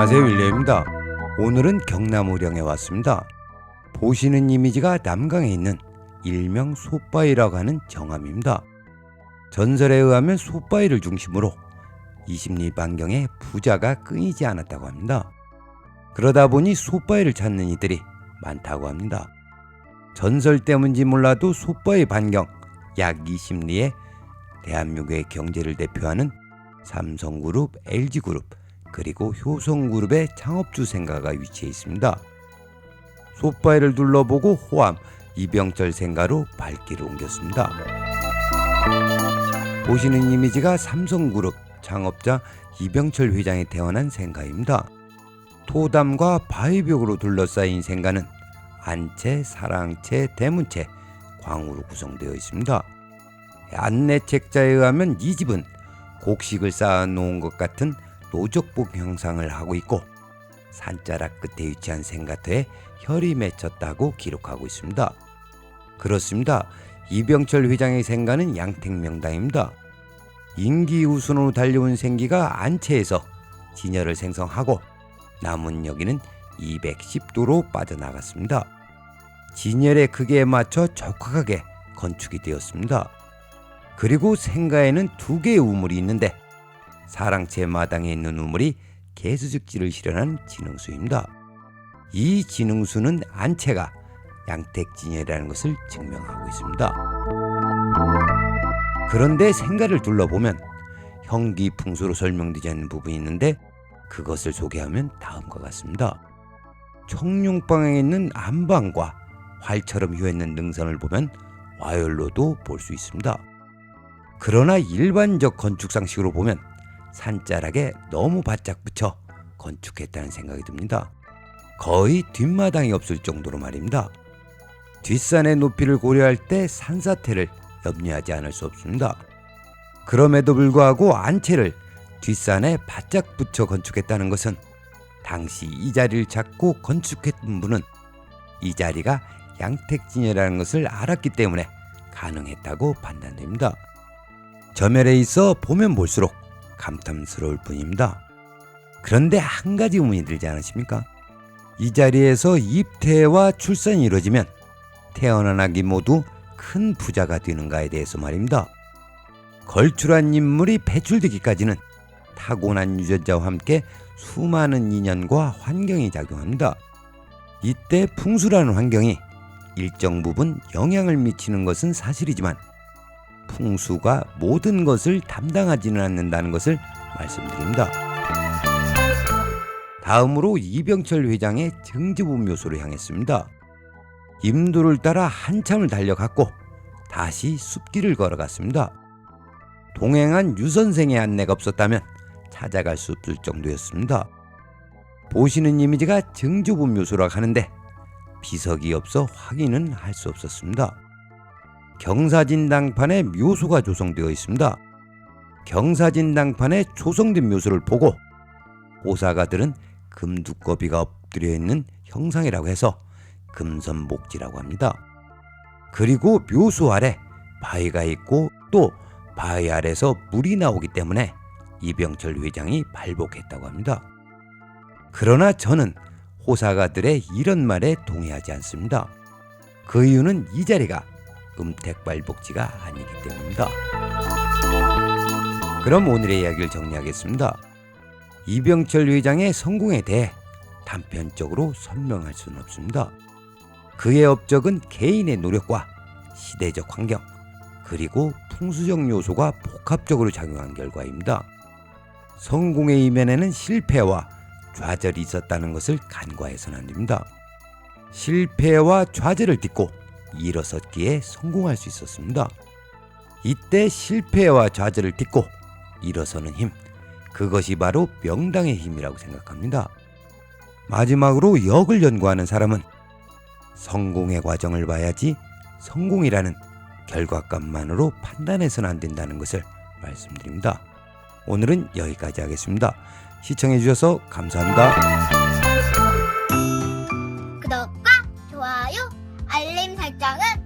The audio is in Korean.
안녕하세요, 윌리엄입니다. 오늘은 경남우령에 왔습니다. 보시는 이미지가 남강에 있는 일명 솥바위라고 하는 정암입니다. 전설에 의하면 솥바위를 중심으로 20리 반경에 부자가 끊이지 않았다고 합니다. 그러다 보니 솥바위를 찾는 이들이 많다고 합니다. 전설 때문인지 몰라도 솥바위 반경 약 20리에 대한민국의 경제를 대표하는 삼성그룹, LG그룹, 그리고 효성그룹의 창업주 생가가 위치해 있습니다. 솥바위를 둘러보고 호암, 이병철 생가로 발길을 옮겼습니다. 보시는 이미지가 삼성그룹 창업자 이병철 회장이 태어난 생가입니다. 토담과 바위벽으로 둘러싸인 생가는 안채, 사랑채, 대문채, 광으로 구성되어 있습니다. 안내책자에 의하면 이 집은 곡식을 쌓아놓은 것 같은 노적복 형상을 하고 있고 산자락 끝에 위치한 생가터에 혈이 맺혔다고 기록하고 있습니다. 그렇습니다. 이병철 회장의 생가는 양택명당입니다. 인기우순으로 달려온 생기가 안채에서 진열을 생성하고 남은 여기는 210도로 빠져나갔습니다. 진열의 크기에 맞춰 적확하게 건축이 되었습니다. 그리고 생가에는 두 개의 우물이 있는데 사랑채 마당에 있는 우물이 개수직지를 실현한 진흥수입니다. 이 진흥수는 안채가 양택진열이라는 것을 증명하고 있습니다. 그런데 생가를 둘러보면 형기풍수로 설명되지 않는 부분이 있는데 그것을 소개하면 다음과 같습니다. 청룡방에 있는 안방과 활처럼 휘어있는 능선을 보면 와열로도 볼 수 있습니다. 그러나 일반적 건축상식으로 보면 산자락에 너무 바짝 붙여 건축했다는 생각이 듭니다. 거의 뒷마당이 없을 정도로 말입니다. 뒷산의 높이를 고려할 때 산사태를 염려하지 않을 수 없습니다. 그럼에도 불구하고 안채를 뒷산에 바짝 붙여 건축했다는 것은 당시 이 자리를 찾고 건축했던 분은 이 자리가 양택진열이라는 것을 알았기 때문에 가능했다고 판단됩니다. 점열에 있어 보면 볼수록 감탄스러울 뿐입니다. 그런데 한 가지 의문이 들지 않으십니까? 이 자리에서 입퇴와 출산이 이루어지면 태어난 아기 모두 큰 부자가 되는가에 대해서 말입니다. 걸출한 인물이 배출되기까지는 타고난 유전자와 함께 수많은 인연과 환경이 작용합니다. 이때 풍수라는 환경이 일정 부분 영향을 미치는 것은 사실이지만 풍수가 모든 것을 담당하지는 않는다는 것을 말씀드립니다. 다음으로 이병철 회장의 증지부 묘소로 향했습니다. 임도를 따라 한참을 달려갔고 다시 숲길을 걸어갔습니다. 동행한 유선생의 안내가 없었다면 찾아갈 수 없을 정도였습니다. 보시는 이미지가 증지부 묘소라고 하는데 비석이 없어 확인은 할 수 없었습니다. 경사진당판에 묘소가 조성되어 있습니다. 경사진당판에 조성된 묘소를 보고 호사가들은 금두꺼비가 엎드려 있는 형상이라고 해서 금선목지라고 합니다. 그리고 묘소 아래 바위가 있고 또 바위 아래서 물이 나오기 때문에 이병철 회장이 발복했다고 합니다. 그러나 저는 호사가들의 이런 말에 동의하지 않습니다. 그 이유는 이 자리가 음택발복지가 아니기 때문입니다. 그럼 오늘의 이야기를 정리하겠습니다. 이병철 회장의 성공에 대해 단편적으로 설명할 수는 없습니다. 그의 업적은 개인의 노력과 시대적 환경 그리고 풍수적 요소가 복합적으로 작용한 결과입니다. 성공의 이면에는 실패와 좌절이 있었다는 것을 간과해서는 안 됩니다. 실패와 좌절을 딛고 일어섰기에 성공할 수 있었습니다. 이때 실패와 좌절을 딛고 일어서는 힘, 그것이 바로 명당의 힘이라고 생각합니다. 마지막으로 역을 연구하는 사람은 성공의 과정을 봐야지 성공이라는 결과값만으로 판단해서는 안 된다는 것을 말씀드립니다. 오늘은 여기까지 하겠습니다. 시청해 주셔서 감사합니다. 구독과 좋아요, 알림 설정은